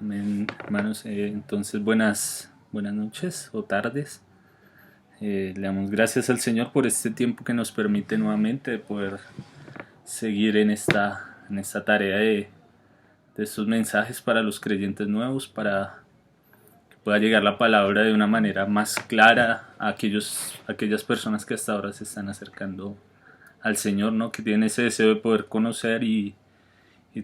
Amén, hermanos. Entonces, buenas noches o tardes. Le damos gracias al Señor por este tiempo que nos permite nuevamente de poder seguir en esta tarea de estos mensajes para los creyentes nuevos, para que pueda llegar la palabra de una manera más clara a aquellas personas que hasta ahora se están acercando al Señor, ¿no? Que tienen ese deseo de poder conocer y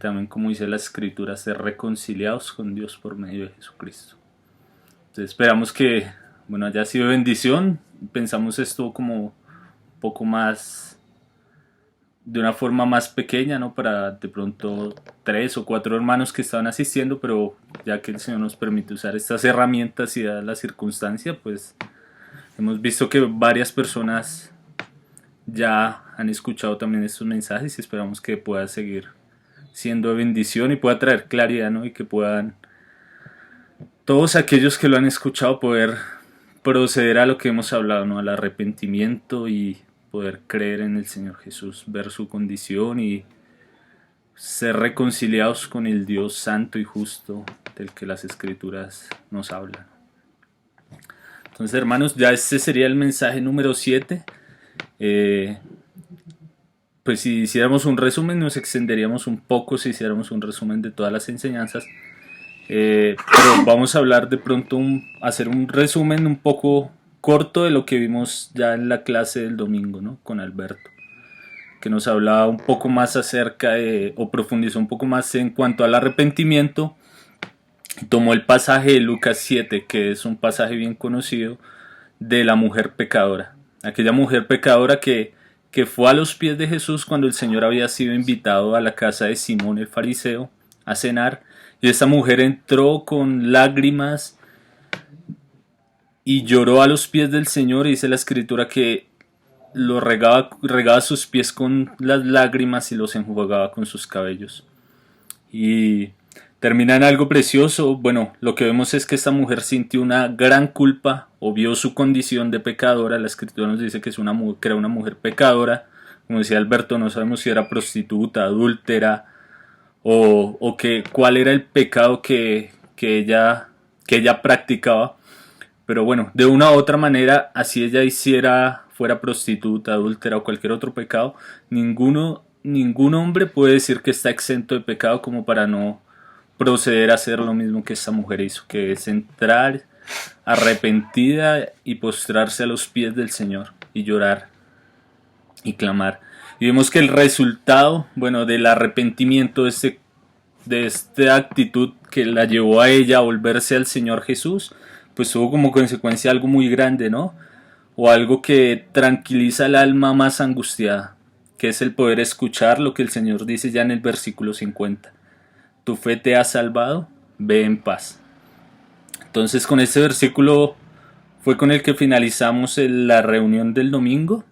también, como dice la Escritura, ser reconciliados con Dios por medio de Jesucristo. Entonces esperamos que, bueno, haya sido bendición. Pensamos esto como un poco más, de una forma más pequeña, ¿no? Para de pronto 3 o 4 hermanos que estaban asistiendo, pero ya que el Señor nos permite usar estas herramientas y da la circunstancia, pues hemos visto que varias personas ya han escuchado también estos mensajes y esperamos que pueda seguir siendo de bendición y pueda traer claridad, ¿no? Y que puedan todos aquellos que lo han escuchado poder proceder a lo que hemos hablado, ¿no? Al arrepentimiento y poder creer en el Señor Jesús, ver su condición y ser reconciliados con el Dios santo y justo del que las Escrituras nos hablan. Entonces, hermanos, ya este sería el mensaje número 7. Pues si hiciéramos un resumen, nos extenderíamos un poco si hiciéramos un resumen de todas las enseñanzas. Pero vamos a hablar de pronto, hacer un resumen un poco corto de lo que vimos ya en la clase del domingo, ¿no? Con Alberto, que nos hablaba un poco más acerca de, o profundizó un poco más en cuanto al arrepentimiento. Tomó el pasaje de Lucas 7, que es un pasaje bien conocido, de la mujer pecadora. Aquella mujer pecadora que fue a los pies de Jesús cuando el Señor había sido invitado a la casa de Simón el fariseo a cenar. Y esta mujer entró con lágrimas y lloró a los pies del Señor, y dice la Escritura que regaba sus pies con las lágrimas y los enjugaba con sus cabellos. Y termina en algo precioso. Bueno, lo que vemos es que esta mujer sintió una gran culpa o vio su condición de pecadora. La Escritura nos dice que era una mujer pecadora. Como decía Alberto, no sabemos si era prostituta, adúltera, o cuál era el pecado que ella practicaba. Pero bueno, de una u otra manera, así ella fuera prostituta, adúltera o cualquier otro pecado, ningún hombre puede decir que está exento de pecado como para no proceder a hacer lo mismo que esta mujer hizo, que es entrar arrepentida y postrarse a los pies del Señor y llorar y clamar. Y vemos que el resultado, bueno, del arrepentimiento de esta actitud que la llevó a ella a volverse al Señor Jesús, pues tuvo como consecuencia algo muy grande, ¿no? O algo que tranquiliza el alma más angustiada, que es el poder escuchar lo que el Señor dice ya en el versículo 50. Tu fe te ha salvado, ve en paz. Entonces, con este versículo fue con el que finalizamos la reunión del domingo.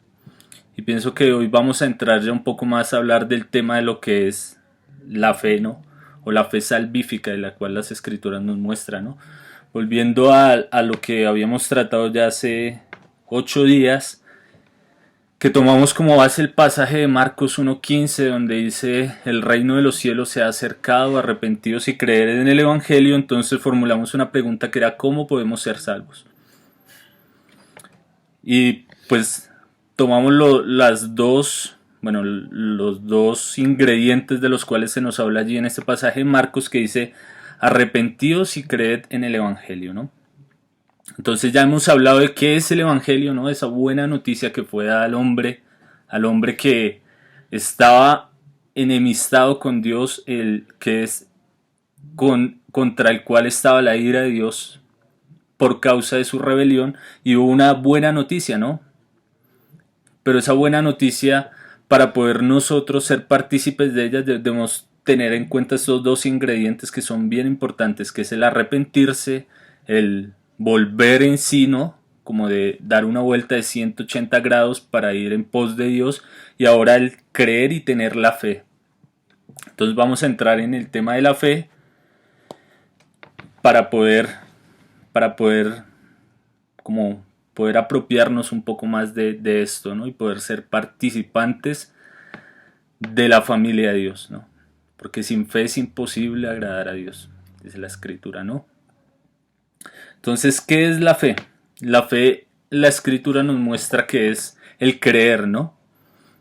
Y pienso que hoy vamos a entrar ya un poco más a hablar del tema de lo que es la fe, ¿no? O la fe salvífica, de la cual las Escrituras nos muestran, ¿no? Volviendo a lo que habíamos tratado ya hace 8 días, que tomamos como base el pasaje de Marcos 1:15, donde dice: el reino de los cielos se ha acercado, arrepentidos y creer en el Evangelio. Entonces formulamos una pregunta que era: ¿cómo podemos ser salvos? Y pues tomamos los dos ingredientes de los cuales se nos habla allí en este pasaje de Marcos, que dice: arrepentidos y creed en el Evangelio, ¿no? Entonces ya hemos hablado de qué es el Evangelio, ¿no? Esa buena noticia que fue dada al hombre que estaba enemistado con Dios, que es contra el cual estaba la ira de Dios por causa de su rebelión, y hubo una buena noticia, ¿no? Pero esa buena noticia, para poder nosotros ser partícipes de ella, debemos tener en cuenta estos dos ingredientes que son bien importantes, que es el arrepentirse, el volver en sí, ¿no? Como de dar una vuelta de 180 grados para ir en pos de Dios, y ahora el creer y tener la fe. Entonces vamos a entrar en el tema de la fe para poder como poder apropiarnos un poco más de esto, ¿no? Y poder ser participantes de la familia de Dios, ¿no? Porque sin fe es imposible agradar a Dios. dice la escritura, ¿no? Entonces, ¿qué es la fe? La fe, la escritura nos muestra que es el creer, ¿no?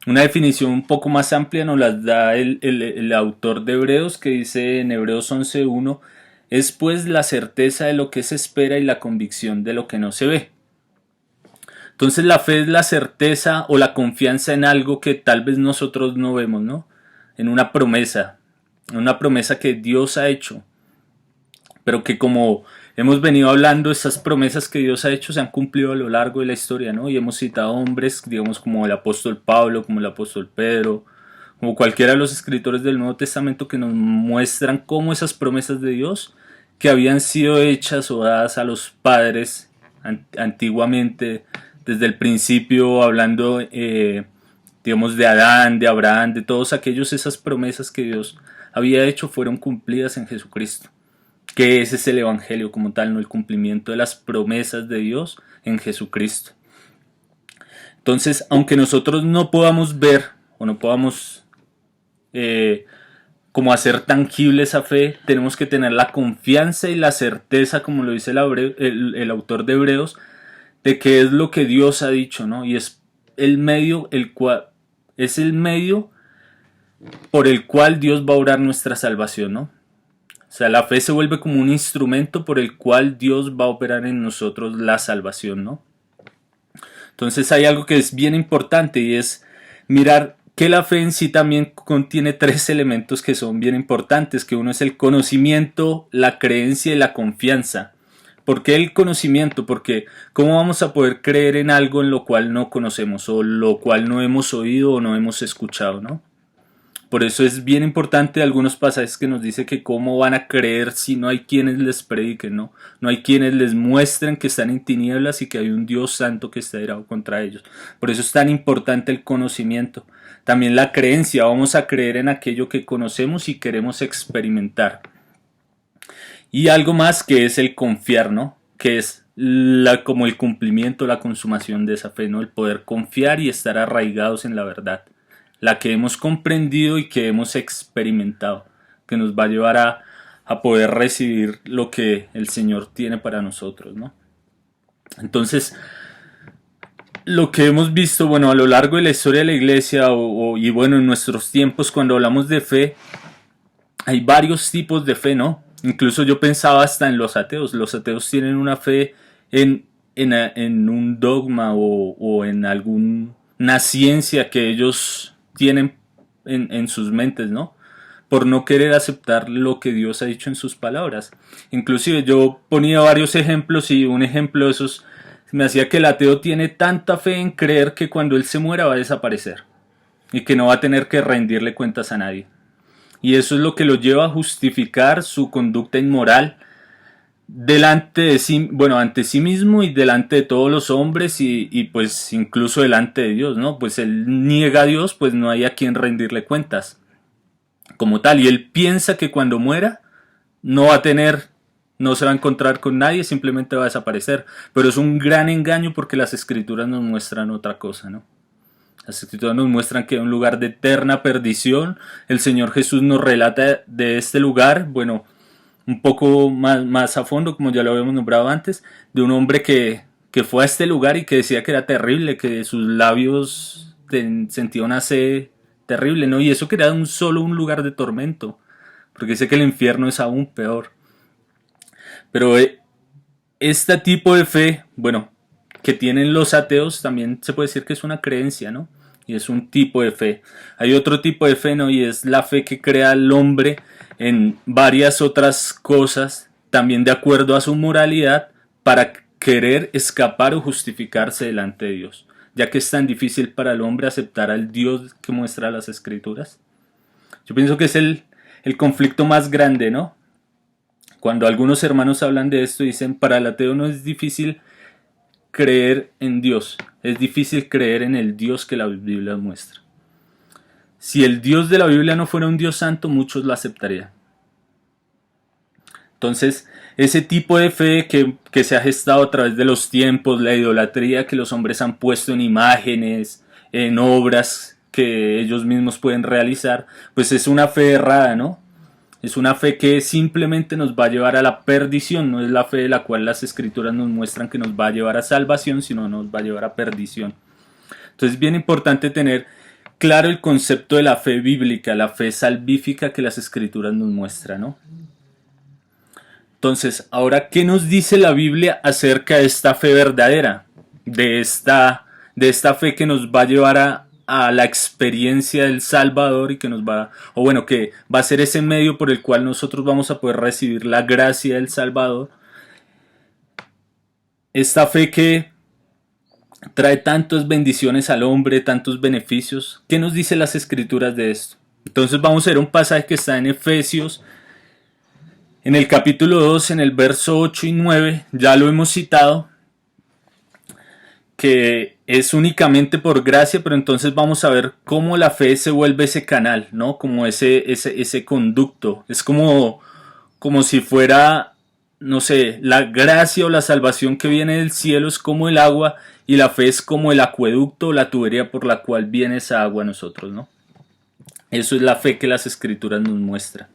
Una definición un poco más amplia nos la da el autor de Hebreos, que dice en Hebreos 11:1, es pues la certeza de lo que se espera y la convicción de lo que no se ve. Entonces la fe es la certeza o la confianza en algo que tal vez nosotros no vemos, ¿no? En una promesa que Dios ha hecho, pero que como hemos venido hablando, esas promesas que Dios ha hecho se han cumplido a lo largo de la historia, ¿no? Y hemos citado hombres, digamos, como el apóstol Pablo, como el apóstol Pedro, como cualquiera de los escritores del Nuevo Testamento que nos muestran cómo esas promesas de Dios que habían sido hechas o dadas a los padres antiguamente, desde el principio, hablando, digamos, de Adán, de Abraham, de todos aquellos, esas promesas que Dios había hecho fueron cumplidas en Jesucristo. Que ese es el evangelio como tal, no el cumplimiento de las promesas de Dios en Jesucristo. Entonces, aunque nosotros no podamos ver o no podamos como hacer tangible esa fe, tenemos que tener la confianza y la certeza, como lo dice el autor de Hebreos, de que es lo que Dios ha dicho, ¿no? Y es el medio por el cual Dios va a obrar nuestra salvación, ¿no? O sea, la fe se vuelve como un instrumento por el cual Dios va a operar en nosotros la salvación, ¿no? Entonces hay algo que es bien importante y es mirar que la fe en sí también contiene 3 elementos que son bien importantes, que uno es el conocimiento, la creencia y la confianza. ¿Por qué el conocimiento? Porque ¿cómo vamos a poder creer en algo en lo cual no conocemos o lo cual no hemos oído o no hemos escuchado, ¿no? Por eso es bien importante algunos pasajes que nos dice que cómo van a creer si no hay quienes les prediquen, ¿no? No hay quienes les muestren que están en tinieblas y que hay un Dios santo que está irado contra ellos. Por eso es tan importante el conocimiento. También la creencia, vamos a creer en aquello que conocemos y queremos experimentar. Y algo más que es el confiar, ¿no? Que es como el cumplimiento, la consumación de esa fe, ¿no? El poder confiar y estar arraigados en la verdad. La que hemos comprendido y que hemos experimentado, que nos va a llevar a poder recibir lo que el Señor tiene para nosotros, ¿no? Entonces, lo que hemos visto, bueno, a lo largo de la historia de la iglesia y bueno, en nuestros tiempos, cuando hablamos de fe, hay varios tipos de fe, ¿no? Incluso yo pensaba hasta en los ateos. Los ateos tienen una fe en un dogma o en alguna ciencia que ellos tienen en sus mentes, ¿no? Por no querer aceptar lo que Dios ha dicho en sus palabras. Inclusive yo ponía varios ejemplos y un ejemplo de esos me hacía que el ateo tiene tanta fe en creer que cuando él se muera va a desaparecer y que no va a tener que rendirle cuentas a nadie. Y eso es lo que lo lleva a justificar su conducta inmoral delante de sí, bueno, ante sí mismo y delante de todos los hombres y pues incluso delante de Dios, ¿no? Pues él niega a Dios, pues no hay a quien rendirle cuentas como tal, y él piensa que cuando muera no se va a encontrar con nadie, simplemente va a desaparecer, pero es un gran engaño porque las escrituras nos muestran otra cosa, ¿no? Las escrituras nos muestran que hay un lugar de eterna perdición. El Señor Jesús nos relata de este lugar, bueno, un poco más a fondo, como ya lo habíamos nombrado antes, de un hombre que fue a este lugar y que decía que era terrible, que sus labios sentía una sed terrible, ¿no? Y eso que era solo un lugar de tormento, porque dice que el infierno es aún peor. Pero este tipo de fe, bueno, que tienen los ateos, también se puede decir que es una creencia, ¿no? Y es un tipo de fe. Hay otro tipo de fe, ¿no? Y es la fe que crea al hombre en varias otras cosas, también de acuerdo a su moralidad, para querer escapar o justificarse delante de Dios, ya que es tan difícil para el hombre aceptar al Dios que muestra las Escrituras. Yo pienso que es el conflicto más grande, ¿no? Cuando algunos hermanos hablan de esto, dicen, para el ateo no es difícil creer en Dios, es difícil creer en el Dios que la Biblia muestra. Si el Dios de la Biblia no fuera un Dios santo, muchos lo aceptarían. Entonces, ese tipo de fe que se ha gestado a través de los tiempos, la idolatría que los hombres han puesto en imágenes, en obras que ellos mismos pueden realizar, pues es una fe errada, ¿no? Es una fe que simplemente nos va a llevar a la perdición, no es la fe de la cual las escrituras nos muestran que nos va a llevar a salvación, sino nos va a llevar a perdición. Entonces es bien importante tener claro el concepto de la fe bíblica, la fe salvífica que las escrituras nos muestran, ¿no? Entonces, ahora, ¿qué nos dice la Biblia acerca de esta fe verdadera? De esta fe que nos va a llevar a la experiencia del Salvador y que nos va, o bueno, que va a ser ese medio por el cual nosotros vamos a poder recibir la gracia del Salvador. Esta fe que trae tantas bendiciones al hombre, tantos beneficios. ¿Qué nos dicen las escrituras de esto? Entonces vamos a ver un pasaje que está en Efesios, en el capítulo 2, en el verso 8 y 9, ya lo hemos citado, que es únicamente por gracia, pero entonces vamos a ver cómo la fe se vuelve ese canal, ¿no? Como ese conducto. Es como si fuera, no sé, la gracia o la salvación que viene del cielo es como el agua y la fe es como el acueducto o la tubería por la cual viene esa agua a nosotros, ¿no? Eso es la fe que las escrituras nos muestran.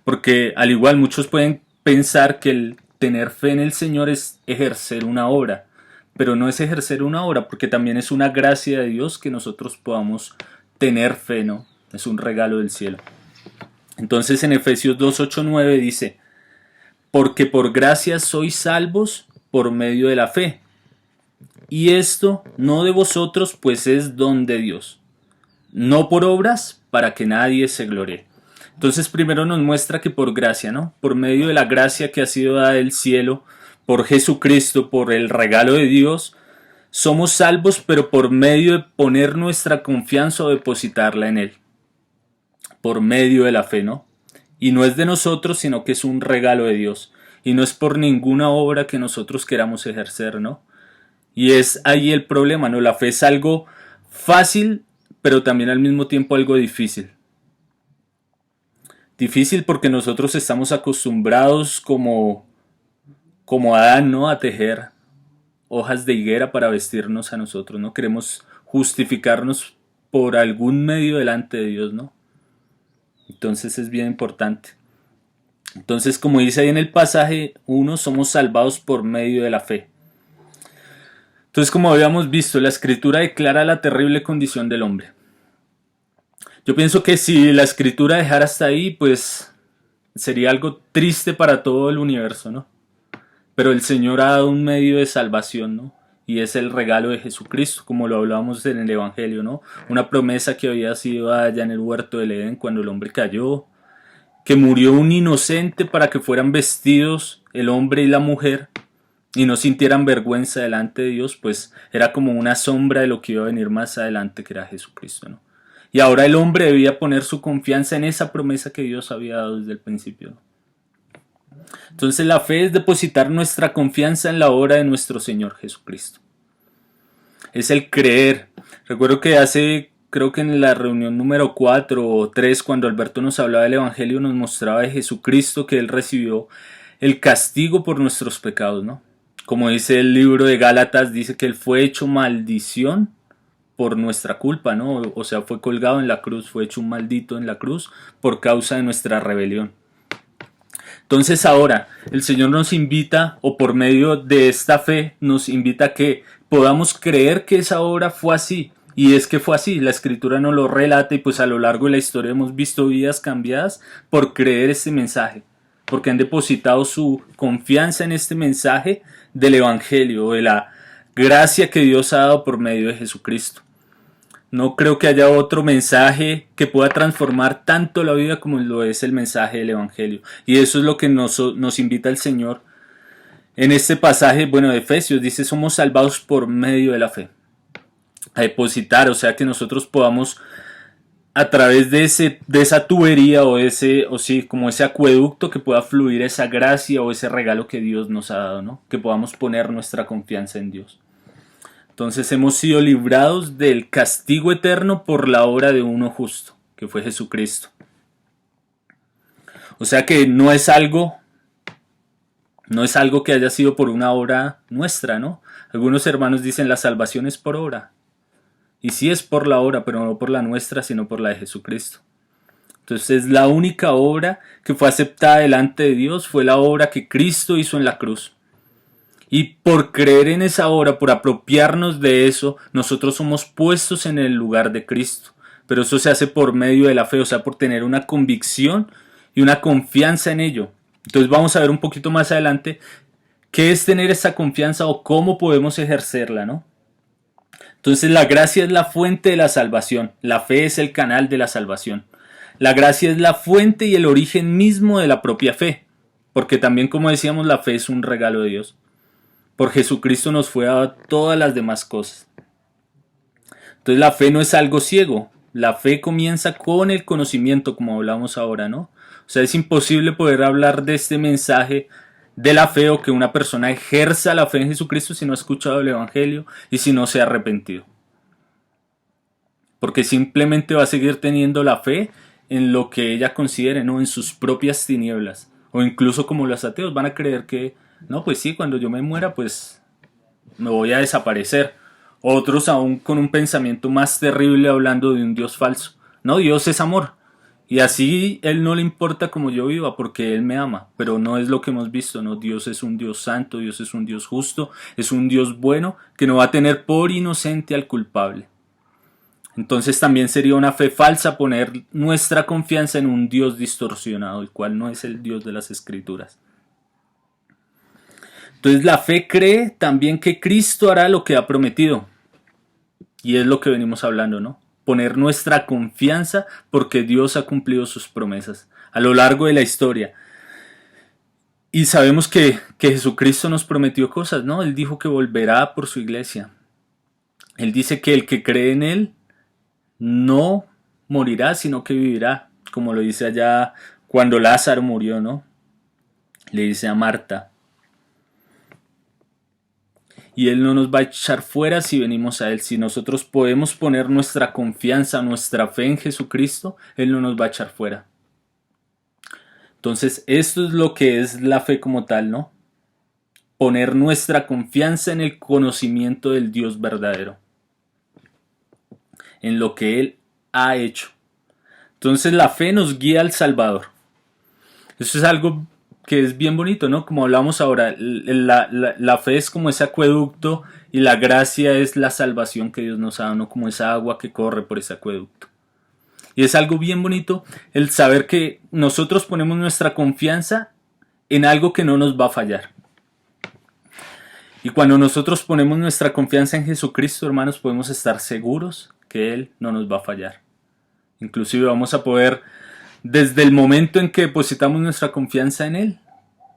Porque al igual muchos pueden pensar que el tener fe en el Señor es ejercer una obra. Pero no es ejercer una obra, porque también es una gracia de Dios que nosotros podamos tener fe, ¿no? Es un regalo del cielo. Entonces en Efesios 2, 8, 9 dice: porque por gracia sois salvos por medio de la fe. Y esto no de vosotros, pues es don de Dios. No por obras, para que nadie se glorie. Entonces primero nos muestra que por gracia, ¿no? Por medio de la gracia que ha sido dada del cielo, por Jesucristo, por el regalo de Dios, somos salvos, pero por medio de poner nuestra confianza o depositarla en Él. Por medio de la fe, ¿no? Y no es de nosotros, sino que es un regalo de Dios. Y no es por ninguna obra que nosotros queramos ejercer, ¿no? Y es ahí el problema, ¿no? La fe es algo fácil, pero también al mismo tiempo algo difícil. Difícil porque nosotros estamos acostumbrados como Adán, ¿no? A tejer hojas de higuera para vestirnos a nosotros, ¿no? Queremos justificarnos por algún medio delante de Dios, ¿no? Entonces es bien importante. Entonces, como dice ahí en el pasaje 1, somos salvados por medio de la fe. Entonces, como habíamos visto, la escritura declara la terrible condición del hombre. Yo pienso que si la escritura dejara hasta ahí, pues sería algo triste para todo el universo, ¿no? Pero el Señor ha dado un medio de salvación, ¿no? Y es el regalo de Jesucristo, como lo hablábamos en el Evangelio, ¿no? Una promesa que había sido dada allá en el huerto del Edén cuando el hombre cayó, que murió un inocente para que fueran vestidos el hombre y la mujer y no sintieran vergüenza delante de Dios, pues era como una sombra de lo que iba a venir más adelante, que era Jesucristo, ¿no? Y ahora el hombre debía poner su confianza en esa promesa que Dios había dado desde el principio, ¿no? Entonces la fe es depositar nuestra confianza en la obra de nuestro Señor Jesucristo. Es el creer. Recuerdo que creo que en la reunión número 4 o 3, cuando Alberto nos hablaba del Evangelio, nos mostraba de Jesucristo que Él recibió el castigo por nuestros pecados, ¿no? Como dice el libro de Gálatas, dice que Él fue hecho maldición por nuestra culpa, ¿no? O sea, fue colgado en la cruz, fue hecho un maldito en la cruz por causa de nuestra rebelión. Entonces ahora el Señor nos invita, o por medio de esta fe nos invita a que podamos creer que esa obra fue así. Y es que fue así, la escritura nos lo relata y pues a lo largo de la historia hemos visto vidas cambiadas por creer este mensaje. Porque han depositado su confianza en este mensaje del Evangelio, de la gracia que Dios ha dado por medio de Jesucristo. No creo que haya otro mensaje que pueda transformar tanto la vida como lo es el mensaje del Evangelio. Y eso es lo que nos invita el Señor en este pasaje, bueno, de Efesios. Dice, somos salvados por medio de la fe. A depositar, o sea que nosotros podamos, a través de esa tubería como ese acueducto, que pueda fluir esa gracia o ese regalo que Dios nos ha dado, ¿no? Que podamos poner nuestra confianza en Dios. Entonces hemos sido librados del castigo eterno por la obra de uno justo, que fue Jesucristo. O sea que no es algo que haya sido por una obra nuestra, ¿no? Algunos hermanos dicen la salvación es por obra. Y sí es por la obra, pero no por la nuestra, sino por la de Jesucristo. Entonces la única obra que fue aceptada delante de Dios fue la obra que Cristo hizo en la cruz. Y por creer en esa obra, por apropiarnos de eso, nosotros somos puestos en el lugar de Cristo. Pero eso se hace por medio de la fe, o sea, por tener una convicción y una confianza en ello. Entonces vamos a ver un poquito más adelante qué es tener esa confianza o cómo podemos ejercerla, ¿no? Entonces la gracia es la fuente de la salvación, la fe es el canal de la salvación. La gracia es la fuente y el origen mismo de la propia fe, porque también, como decíamos, la fe es un regalo de Dios. Por Jesucristo nos fue dado todas las demás cosas. Entonces la fe no es algo ciego, la fe comienza con el conocimiento, como hablamos ahora, ¿no? O sea, es imposible poder hablar de este mensaje de la fe o que una persona ejerza la fe en Jesucristo si no ha escuchado el Evangelio y si no se ha arrepentido. Porque simplemente va a seguir teniendo la fe en lo que ella considere, ¿no? En sus propias tinieblas. O incluso como los ateos van a creer que, no, pues sí, cuando yo me muera, pues me voy a desaparecer. Otros aún con un pensamiento más terrible hablando de un Dios falso. No, Dios es amor. Y así Él no le importa cómo yo viva porque Él me ama. Pero no es lo que hemos visto, ¿no? Dios es un Dios santo, Dios es un Dios justo, es un Dios bueno que no va a tener por inocente al culpable. Entonces también sería una fe falsa poner nuestra confianza en un Dios distorsionado, el cual no es el Dios de las Escrituras. Entonces la fe cree también que Cristo hará lo que ha prometido. Y es lo que venimos hablando, ¿no? Poner nuestra confianza porque Dios ha cumplido sus promesas a lo largo de la historia. Y sabemos que Jesucristo nos prometió cosas, ¿no? Él dijo que volverá por su iglesia. Él dice que el que cree en Él no morirá, sino que vivirá, como lo dice allá cuando Lázaro murió, ¿no? Le dice a Marta. Y Él no nos va a echar fuera si venimos a Él. Si nosotros podemos poner nuestra confianza, nuestra fe en Jesucristo, Él no nos va a echar fuera. Entonces, esto es lo que es la fe como tal, ¿no? Poner nuestra confianza en el conocimiento del Dios verdadero, en lo que Él ha hecho. Entonces, la fe nos guía al Salvador. Eso es algo que es bien bonito, ¿no? Como hablamos ahora, la fe es como ese acueducto y la gracia es la salvación que Dios nos ha dado, ¿no? Como esa agua que corre por ese acueducto. Y es algo bien bonito el saber que nosotros ponemos nuestra confianza en algo que no nos va a fallar. Y cuando nosotros ponemos nuestra confianza en Jesucristo, hermanos, podemos estar seguros que Él no nos va a fallar. Inclusive vamos a poder, desde el momento en que depositamos nuestra confianza en Él,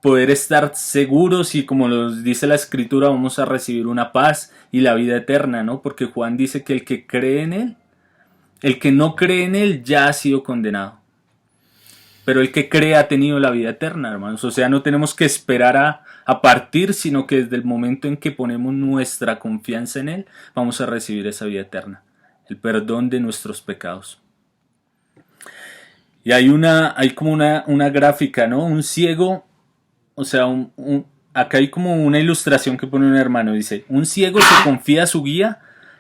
poder estar seguros y, como nos dice la Escritura, vamos a recibir una paz y la vida eterna, ¿no? Porque Juan dice que el que cree en Él, el que no cree en Él ya ha sido condenado. Pero el que cree ha tenido la vida eterna, hermanos. O sea, no tenemos que esperar a partir, sino que desde el momento en que ponemos nuestra confianza en Él, vamos a recibir esa vida eterna, el perdón de nuestros pecados. Y hay como una gráfica, ¿no? Un ciego, o sea, acá hay como una ilustración que pone un hermano. Dice, un ciego se confía a su guía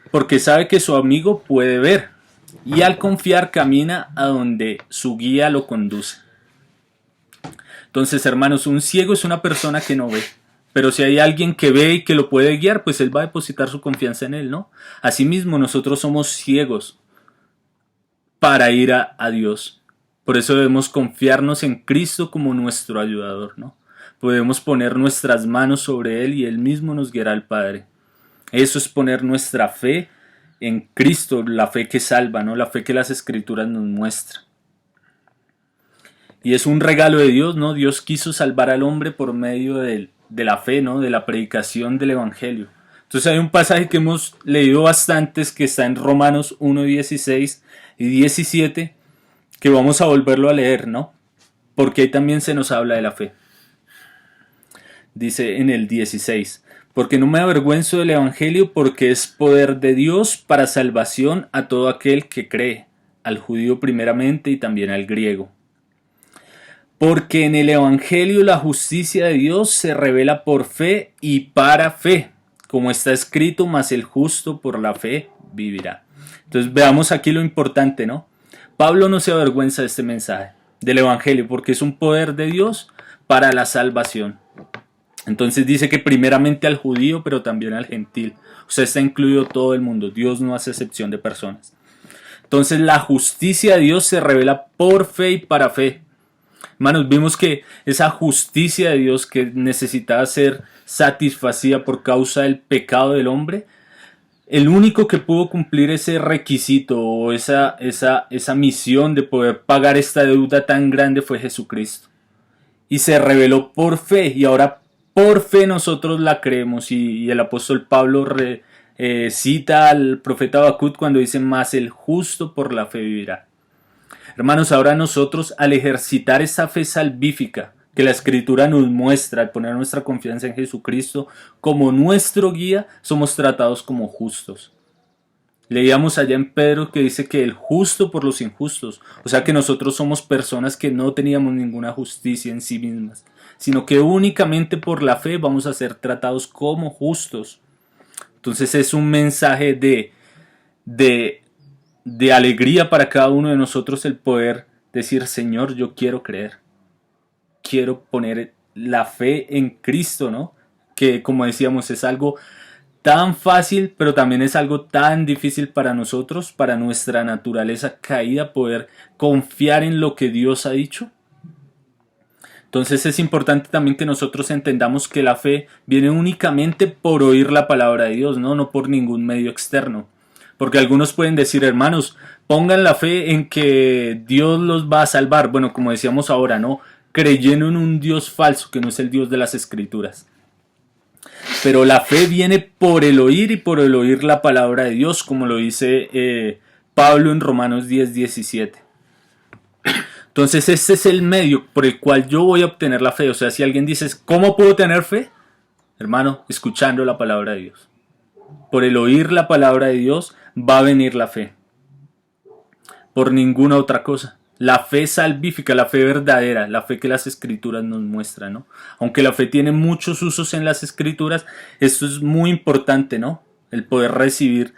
porque sabe que su amigo puede ver. Y al confiar camina a donde su guía lo conduce. Entonces, hermanos, un ciego es una persona que no ve. Pero si hay alguien que ve y que lo puede guiar, pues él va a depositar su confianza en él, ¿no? Asimismo, nosotros somos ciegos para ir a Dios. Por eso debemos confiarnos en Cristo como nuestro ayudador, ¿no? Podemos poner nuestras manos sobre Él y Él mismo nos guiará al Padre. Eso es poner nuestra fe en Cristo, la fe que salva, ¿no? La fe que las Escrituras nos muestran. Y es un regalo de Dios, ¿no? Dios quiso salvar al hombre por medio de la fe, ¿no? De la predicación del Evangelio. Entonces hay un pasaje que hemos leído bastantes que está en Romanos 1:16 y 17 que vamos a volverlo a leer, ¿no? Porque ahí también se nos habla de la fe. Dice en el 16, porque no me avergüenzo del Evangelio porque es poder de Dios para salvación a todo aquel que cree, al judío primeramente y también al griego. Porque en el Evangelio la justicia de Dios se revela por fe y para fe, como está escrito, mas el justo por la fe vivirá. Entonces veamos aquí lo importante, ¿no? Pablo no se avergüenza de este mensaje, del Evangelio, porque es un poder de Dios para la salvación. Entonces dice que primeramente al judío, pero también al gentil. O sea, está incluido todo el mundo. Dios no hace excepción de personas. Entonces la justicia de Dios se revela por fe y para fe. Hermanos, vimos que esa justicia de Dios que necesitaba ser satisfacida por causa del pecado del hombre, el único que pudo cumplir ese requisito o esa misión de poder pagar esta deuda tan grande fue Jesucristo. Y se reveló por fe, y ahora por fe nosotros la creemos. Y el apóstol Pablo cita al profeta Habacuc cuando dice: más el justo por la fe vivirá. Hermanos, ahora nosotros, al ejercitar esa fe salvífica que la Escritura nos muestra, al poner nuestra confianza en Jesucristo como nuestro guía, somos tratados como justos. Leíamos allá en Pedro que dice que el justo por los injustos, o sea que nosotros somos personas que no teníamos ninguna justicia en sí mismas, sino que únicamente por la fe vamos a ser tratados como justos. Entonces es un mensaje de alegría para cada uno de nosotros el poder decir: Señor, yo quiero creer, quiero poner la fe en Cristo, ¿no? Que, como decíamos, es algo tan fácil, pero también es algo tan difícil para nosotros, para nuestra naturaleza caída, poder confiar en lo que Dios ha dicho. Entonces es importante también que nosotros entendamos que la fe viene únicamente por oír la palabra de Dios, no por ningún medio externo. Porque algunos pueden decir: hermanos, pongan la fe en que Dios los va a salvar. Bueno, como decíamos ahora, ¿no? Creyendo en un Dios falso, que no es el Dios de las Escrituras. Pero la fe viene por el oír y por el oír la palabra de Dios, como lo dice Pablo en Romanos 10:17. Entonces este es el medio por el cual yo voy a obtener la fe. O sea, si alguien dice: ¿cómo puedo tener fe? Hermano, escuchando la palabra de Dios. Por el oír la palabra de Dios va a venir la fe. Por ninguna otra cosa. La fe salvífica, la fe verdadera, la fe que las Escrituras nos muestran, ¿no? Aunque la fe tiene muchos usos en las Escrituras, esto es muy importante, ¿no? El poder recibir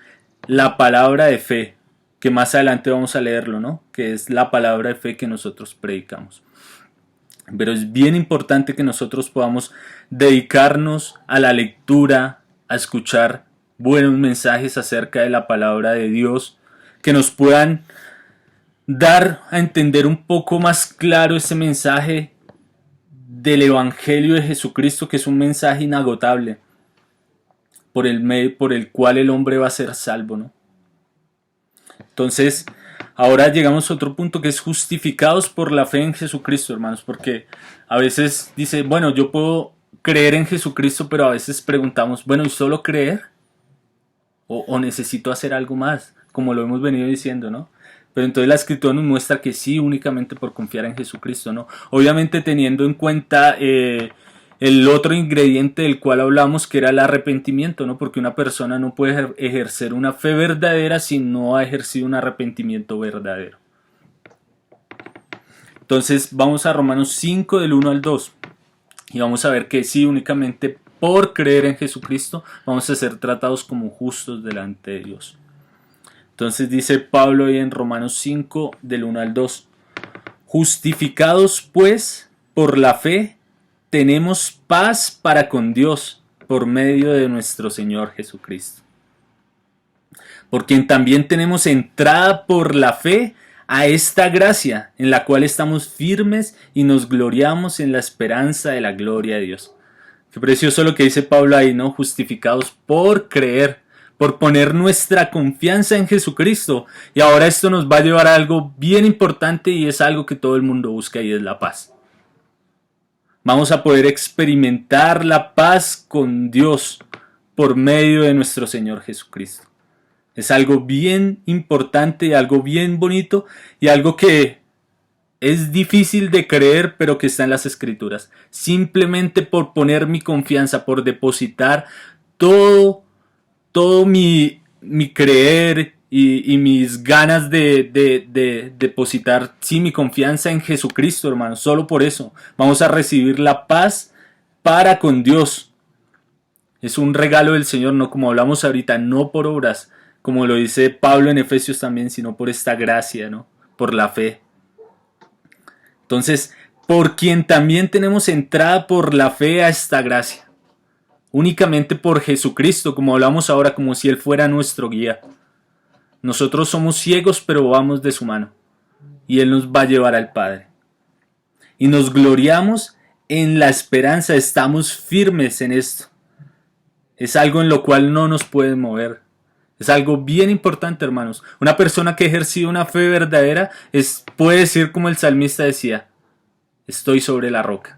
la palabra de fe, que más adelante vamos a leerlo, ¿no? Que es la palabra de fe que nosotros predicamos. Pero es bien importante que nosotros podamos dedicarnos a la lectura, a escuchar buenos mensajes acerca de la palabra de Dios, que nos puedan dar a entender un poco más claro ese mensaje del Evangelio de Jesucristo, que es un mensaje inagotable por el medio por el cual el hombre va a ser salvo, ¿no? Entonces, ahora llegamos a otro punto, que es justificados por la fe en Jesucristo, hermanos, porque a veces dice: bueno, yo puedo creer en Jesucristo, pero a veces preguntamos: bueno, ¿y solo creer? ¿O necesito hacer algo más? Como lo hemos venido diciendo, ¿no? Pero entonces la Escritura nos muestra que sí, únicamente por confiar en Jesucristo, ¿no? Obviamente teniendo en cuenta el otro ingrediente del cual hablamos, que era el arrepentimiento, ¿no? Porque una persona no puede ejercer una fe verdadera si no ha ejercido un arrepentimiento verdadero. Entonces vamos a Romanos 5 del 1 al 2 y vamos a ver que sí, únicamente por creer en Jesucristo vamos a ser tratados como justos delante de Dios. Entonces dice Pablo ahí en Romanos 5 del 1 al 2: justificados pues por la fe tenemos paz para con Dios por medio de nuestro Señor Jesucristo, por quien también tenemos entrada por la fe a esta gracia en la cual estamos firmes y nos gloriamos en la esperanza de la gloria de Dios. Qué precioso lo que dice Pablo ahí, ¿no? Justificados por creer, por poner nuestra confianza en Jesucristo. Y ahora esto nos va a llevar a algo bien importante, y es algo que todo el mundo busca, y es la paz. Vamos a poder experimentar la paz con Dios por medio de nuestro Señor Jesucristo. Es algo bien importante, algo bien bonito, y algo que es difícil de creer, pero que está en las Escrituras. Simplemente por poner mi confianza, por depositar todo mi creer y mis ganas de depositar mi confianza en Jesucristo, hermanos. Solo por eso vamos a recibir la paz para con Dios. Es un regalo del Señor, no como hablamos ahorita, no por obras, como lo dice Pablo en Efesios también, sino por esta gracia, ¿no? por la fe. Entonces, por quien también tenemos entrada por la fe a esta gracia. Únicamente por Jesucristo, como hablamos ahora, como si Él fuera nuestro guía. Nosotros somos ciegos, pero vamos de su mano. Y Él nos va a llevar al Padre. Y nos gloriamos en la esperanza, estamos firmes en esto. Es algo en lo cual no nos pueden mover. Es algo bien importante, hermanos. Una persona que ha ejercido una fe verdadera puede decir como el salmista decía, estoy sobre la roca.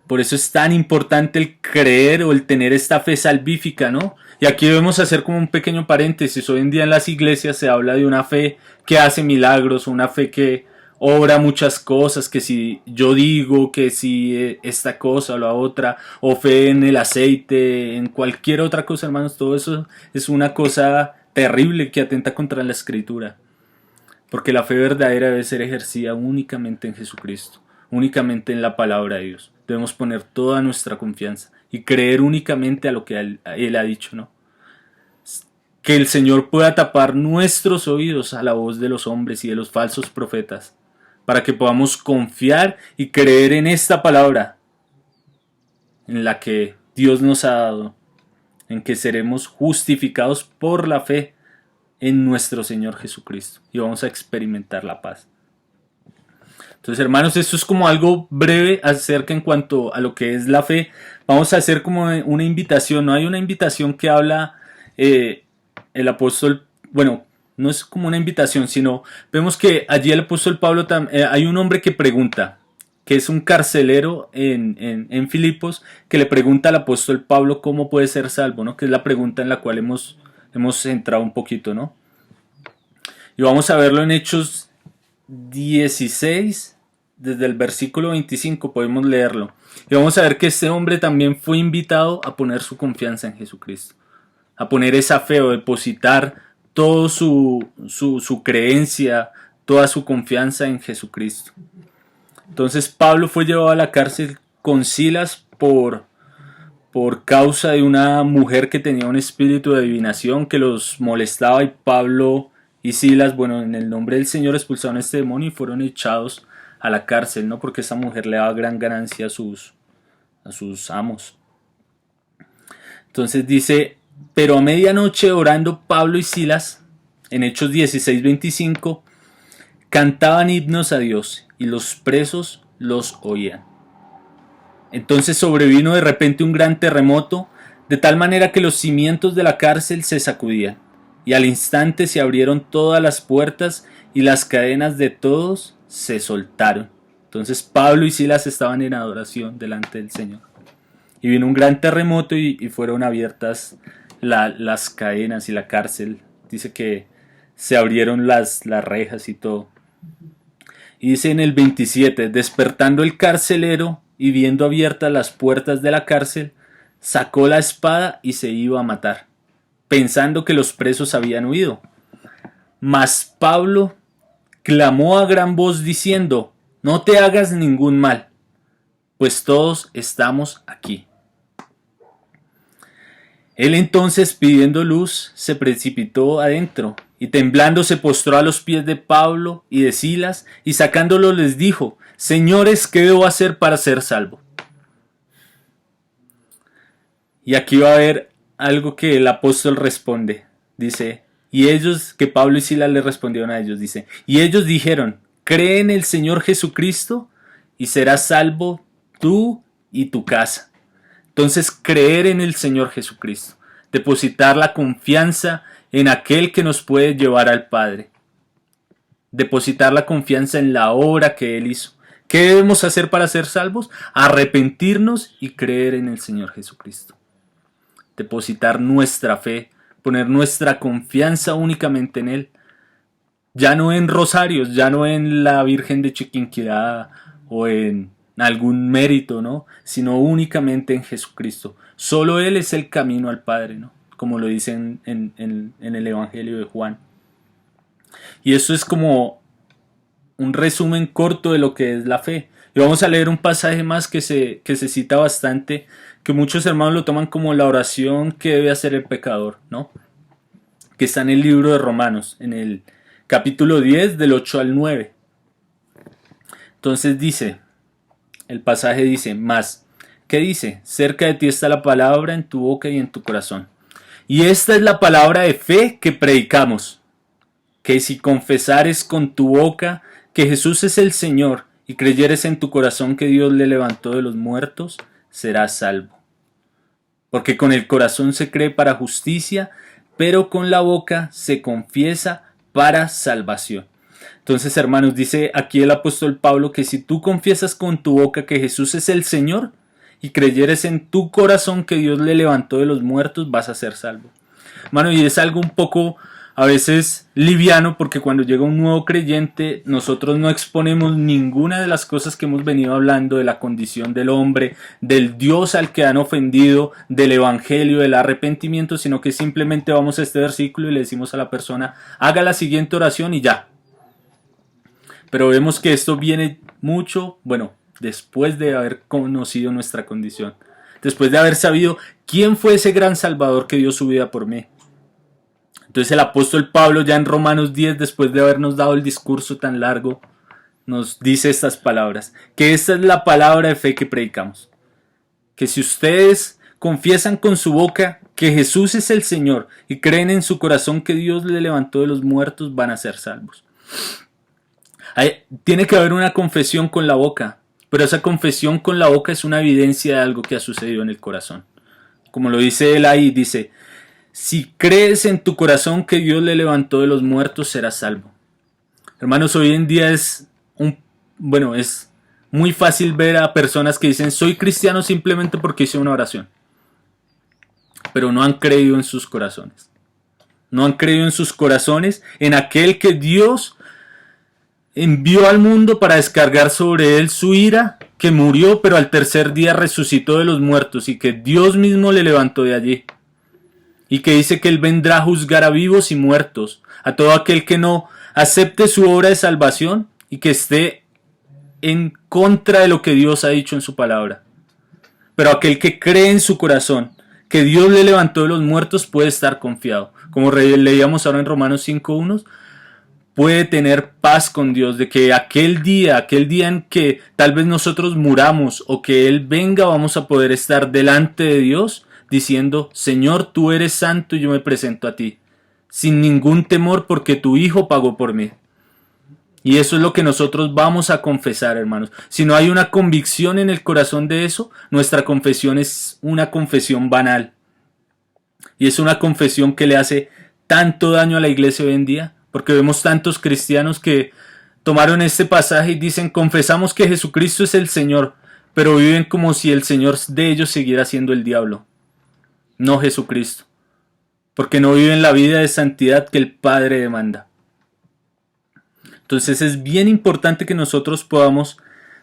Por eso es tan importante el creer o el tener esta fe salvífica, ¿no? Y aquí debemos hacer como un pequeño paréntesis. Hoy en día en las iglesias se habla de una fe que hace milagros, una fe que obra muchas cosas, que si yo digo, que si esta cosa o la otra, o fe en el aceite, en cualquier otra cosa, hermanos, todo eso es una cosa terrible que atenta contra la Escritura. Porque la fe verdadera debe ser ejercida únicamente en Jesucristo, únicamente en la palabra de Dios. Debemos poner toda nuestra confianza y creer únicamente a lo que Él ha dicho, ¿no? Que el Señor pueda tapar nuestros oídos a la voz de los hombres y de los falsos profetas, para que podamos confiar y creer en esta palabra, en la que Dios nos ha dado, en que seremos justificados por la fe en nuestro Señor Jesucristo y vamos a experimentar la paz. Entonces, hermanos, esto es como algo breve acerca en cuanto a lo que es la fe. Vamos a hacer como una invitación, ¿no? Hay una invitación que habla el apóstol, bueno, no es como una invitación, sino vemos que allí el apóstol Pablo, hay un hombre que pregunta, que es un carcelero en Filipos, que le pregunta al apóstol Pablo cómo puede ser salvo, ¿no? Que es la pregunta en la cual hemos entrado un poquito, ¿no? Y vamos a verlo en Hechos 16, desde el versículo 25 podemos leerlo. Y vamos a ver que este hombre también fue invitado a poner su confianza en Jesucristo, a poner esa fe o depositar toda su creencia, toda su confianza en Jesucristo. Entonces Pablo fue llevado a la cárcel con Silas por causa de una mujer que tenía un espíritu de adivinación que los molestaba, y Pablo y Silas, bueno, en el nombre del Señor expulsaron a este demonio y fueron echados a la cárcel, ¿no? Porque esa mujer le daba gran ganancia a sus amos. Entonces dice, pero a medianoche orando Pablo y Silas, en Hechos 16:25, cantaban himnos a Dios y los presos los oían. Entonces sobrevino de repente un gran terremoto, de tal manera que los cimientos de la cárcel se sacudían, y al instante se abrieron todas las puertas y las cadenas de todos se soltaron. Entonces Pablo y Silas estaban en adoración delante del Señor. Y vino un gran terremoto y fueron abiertas las cadenas y la cárcel. Dice que se abrieron las rejas y todo. Y dice en el 27, despertando el carcelero y viendo abiertas las puertas de la cárcel, sacó la espada y se iba a matar, pensando que los presos habían huido. Mas Pablo clamó a gran voz diciendo, no te hagas ningún mal, pues todos estamos aquí. Él entonces, pidiendo luz, se precipitó adentro, y temblando se postró a los pies de Pablo y de Silas, y sacándolos les dijo, señores, ¿qué debo hacer para ser salvo? Y aquí va a haber algo que el apóstol responde. Dice, y ellos, que Pablo y Silas le respondieron a ellos, dice, y ellos dijeron, cree en el Señor Jesucristo y serás salvo tú y tu casa. Entonces, creer en el Señor Jesucristo, depositar la confianza en aquel que nos puede llevar al Padre, depositar la confianza en la obra que Él hizo. ¿Qué debemos hacer para ser salvos? Arrepentirnos y creer en el Señor Jesucristo. Depositar nuestra fe, poner nuestra confianza únicamente en Él. Ya no en rosarios, ya no en la Virgen de Chiquinquirá o en algún mérito, ¿no? Sino únicamente en Jesucristo. Solo Él es el camino al Padre, ¿no? Como lo dicen en el Evangelio de Juan. Y eso es como un resumen corto de lo que es la fe. Y vamos a leer un pasaje más que se cita bastante, que muchos hermanos lo toman como la oración que debe hacer el pecador, ¿no? Que está en el libro de Romanos, en el capítulo 10 del 8 al 9. Entonces dice, el pasaje dice, más, ¿qué dice? Cerca de ti está la palabra en tu boca y en tu corazón. Y esta es la palabra de fe que predicamos, que si confesares con tu boca que Jesús es el Señor y creyeres en tu corazón que Dios le levantó de los muertos, serás salvo. Porque con el corazón se cree para justicia, pero con la boca se confiesa para salvación. Entonces, hermanos, dice aquí el apóstol Pablo que si tú confiesas con tu boca que Jesús es el Señor y creyeres en tu corazón que Dios le levantó de los muertos, vas a ser salvo. Hermano, y es algo un poco a veces liviano, porque cuando llega un nuevo creyente nosotros no exponemos ninguna de las cosas que hemos venido hablando de la condición del hombre, del Dios al que han ofendido, del evangelio, del arrepentimiento, sino que simplemente vamos a este versículo y le decimos a la persona, haga la siguiente oración y ya. Pero vemos que esto viene mucho, después de haber conocido nuestra condición, después de haber sabido quién fue ese gran Salvador que dio su vida por mí. Entonces el apóstol Pablo ya en Romanos 10, después de habernos dado el discurso tan largo, nos dice estas palabras, que esta es la palabra de fe que predicamos, que si ustedes confiesan con su boca que Jesús es el Señor y creen en su corazón que Dios le levantó de los muertos, van a ser salvos. Tiene que haber una confesión con la boca, pero esa confesión con la boca es una evidencia de algo que ha sucedido en el corazón. Como lo dice él ahí, dice, si crees en tu corazón que Dios le levantó de los muertos, serás salvo. Hermanos, hoy en día es muy fácil ver a personas que dicen, soy cristiano simplemente porque hice una oración. Pero no han creído en sus corazones. No han creído en sus corazones, en aquel que Dios envió al mundo para descargar sobre él su ira, que murió, pero al tercer día resucitó de los muertos y que Dios mismo le levantó de allí. Y que dice que él vendrá a juzgar a vivos y muertos, a todo aquel que no acepte su obra de salvación y que esté en contra de lo que Dios ha dicho en su palabra. Pero aquel que cree en su corazón que Dios le levantó de los muertos puede estar confiado. Como leíamos ahora en Romanos 5:1, puede tener paz con Dios, de que aquel día en que tal vez nosotros muramos o que Él venga, vamos a poder estar delante de Dios diciendo, Señor, tú eres santo y yo me presento a ti, sin ningún temor porque tu Hijo pagó por mí. Y eso es lo que nosotros vamos a confesar, hermanos. Si no hay una convicción en el corazón de eso, nuestra confesión es una confesión banal. Y es una confesión que le hace tanto daño a la iglesia hoy en día, porque vemos tantos cristianos que tomaron este pasaje y dicen, confesamos que Jesucristo es el Señor, pero viven como si el Señor de ellos siguiera siendo el diablo, no Jesucristo, porque no viven la vida de santidad que el Padre demanda. Entonces es bien importante que nosotros podamos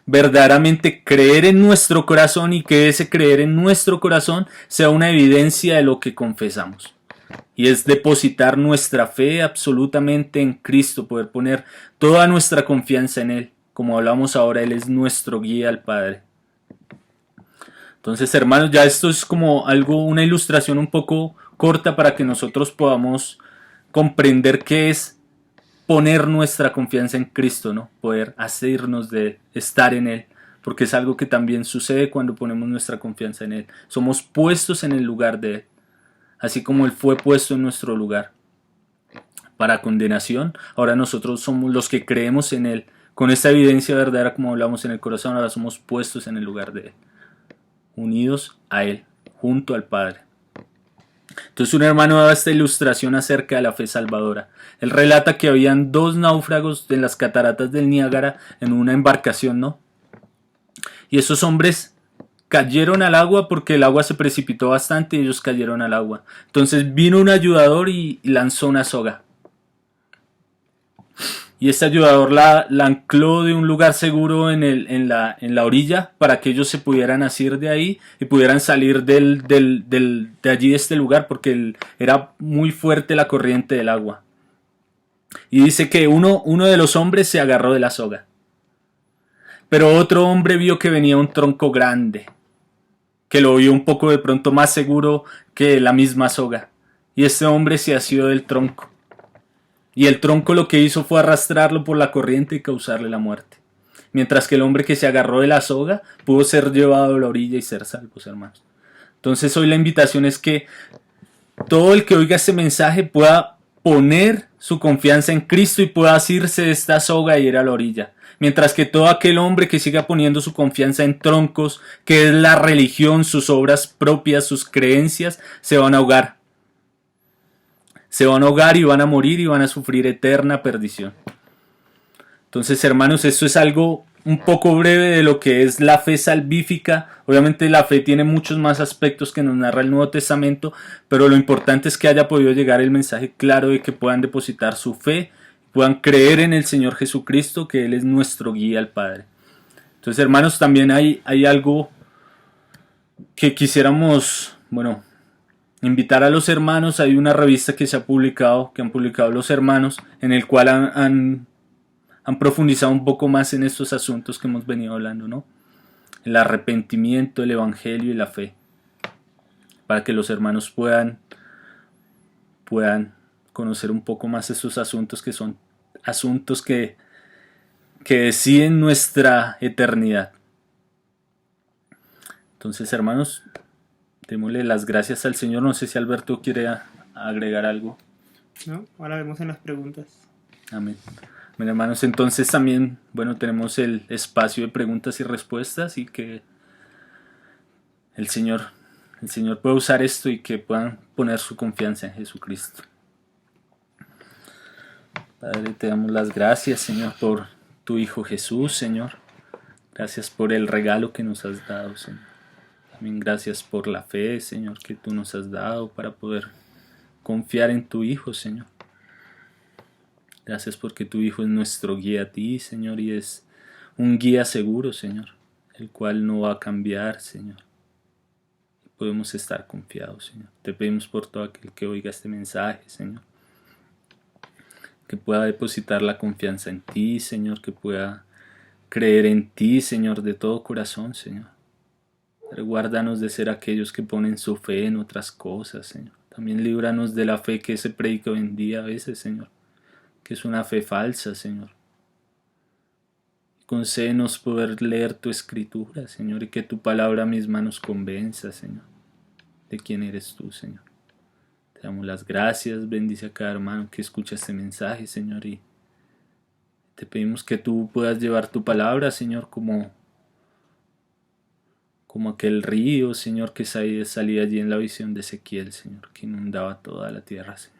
verdaderamente creer en nuestro corazón y que ese creer en nuestro corazón sea una evidencia de lo que confesamos. Y es depositar nuestra fe absolutamente en Cristo, poder poner toda nuestra confianza en Él. Como hablamos ahora, Él es nuestro guía al Padre. Entonces, hermanos, ya esto es como una ilustración un poco corta para que nosotros podamos comprender qué es poner nuestra confianza en Cristo, ¿no? Poder hacernos de Él, estar en Él, porque es algo que también sucede cuando ponemos nuestra confianza en Él. Somos puestos en el lugar de Él, así como Él fue puesto en nuestro lugar para condenación. Ahora nosotros somos los que creemos en Él, con esta evidencia verdadera como hablamos en el corazón. Ahora somos puestos en el lugar de Él, unidos a Él, junto al Padre. Entonces un hermano daba esta ilustración acerca de la fe salvadora. Él relata que habían 2 náufragos en las cataratas del Niágara en una embarcación, ¿no? Y esos hombres cayeron al agua porque el agua se precipitó bastante y ellos cayeron al agua. Entonces vino un ayudador y lanzó una soga. Y este ayudador la ancló de un lugar seguro en la orilla para que ellos se pudieran asir de ahí y pudieran salir de allí, de este lugar, porque era muy fuerte la corriente del agua. Y dice que uno de los hombres se agarró de la soga. Pero otro hombre vio que venía un tronco grande, que lo vio un poco de pronto más seguro que la misma soga. Y este hombre se asió del tronco. y el tronco lo que hizo fue arrastrarlo por la corriente y causarle la muerte. Mientras que el hombre que se agarró de la soga pudo ser llevado a la orilla y ser salvos, hermanos. Entonces hoy la invitación es que todo el que oiga este mensaje pueda poner su confianza en Cristo y pueda asirse de esta soga y ir a la orilla. Mientras que todo aquel hombre que siga poniendo su confianza en troncos, que es la religión, sus obras propias, sus creencias, se van a ahogar. Se van a ahogar y van a morir y van a sufrir eterna perdición. Entonces, hermanos, esto es algo un poco breve de lo que es la fe salvífica. Obviamente la fe tiene muchos más aspectos que nos narra el Nuevo Testamento, pero lo importante es que haya podido llegar el mensaje claro de que puedan depositar su fe, puedan creer en el Señor Jesucristo, que Él es nuestro guía al Padre. Entonces, hermanos, también hay algo que quisiéramos, invitar a los hermanos. Hay una revista que han publicado los hermanos, en el cual han profundizado un poco más en estos asuntos que hemos venido hablando, ¿no? El arrepentimiento, el evangelio y la fe, para que los hermanos puedan conocer un poco más estos asuntos, que son asuntos que deciden nuestra eternidad. Entonces, hermanos, démosle las gracias al Señor. No sé si Alberto quiere agregar algo. No, ahora vemos en las preguntas. Amén. Bueno, hermanos, entonces también, tenemos el espacio de preguntas y respuestas, y que el Señor pueda usar esto y que puedan poner su confianza en Jesucristo. Padre, te damos las gracias, Señor, por tu Hijo Jesús, Señor. Gracias por el regalo que nos has dado, Señor. También gracias por la fe, Señor, que tú nos has dado para poder confiar en tu Hijo, Señor. Gracias porque tu Hijo es nuestro guía a ti, Señor, y es un guía seguro, Señor, el cual no va a cambiar, Señor. Podemos estar confiados, Señor. Te pedimos por todo aquel que oiga este mensaje, Señor, que pueda depositar la confianza en ti, Señor, que pueda creer en ti, Señor, de todo corazón, Señor. Guárdanos de ser aquellos que ponen su fe en otras cosas, Señor. También líbranos de la fe que se predica hoy en día a veces, Señor, que es una fe falsa, Señor. Concédenos poder leer tu escritura, Señor, y que tu palabra misma nos convenza, Señor, de quién eres tú, Señor. Te damos las gracias, bendice a cada hermano que escucha este mensaje, Señor, y te pedimos que tú puedas llevar tu palabra, Señor, como aquel río, Señor, que salía allí en la visión de Ezequiel, Señor, que inundaba toda la tierra, Señor.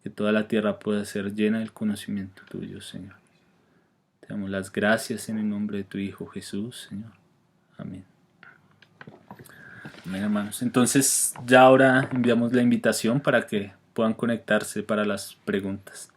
Que toda la tierra pueda ser llena del conocimiento tuyo, Señor. Te damos las gracias en el nombre de tu Hijo Jesús, Señor. Amén. Amén, hermanos. Entonces, ya ahora enviamos la invitación para que puedan conectarse para las preguntas.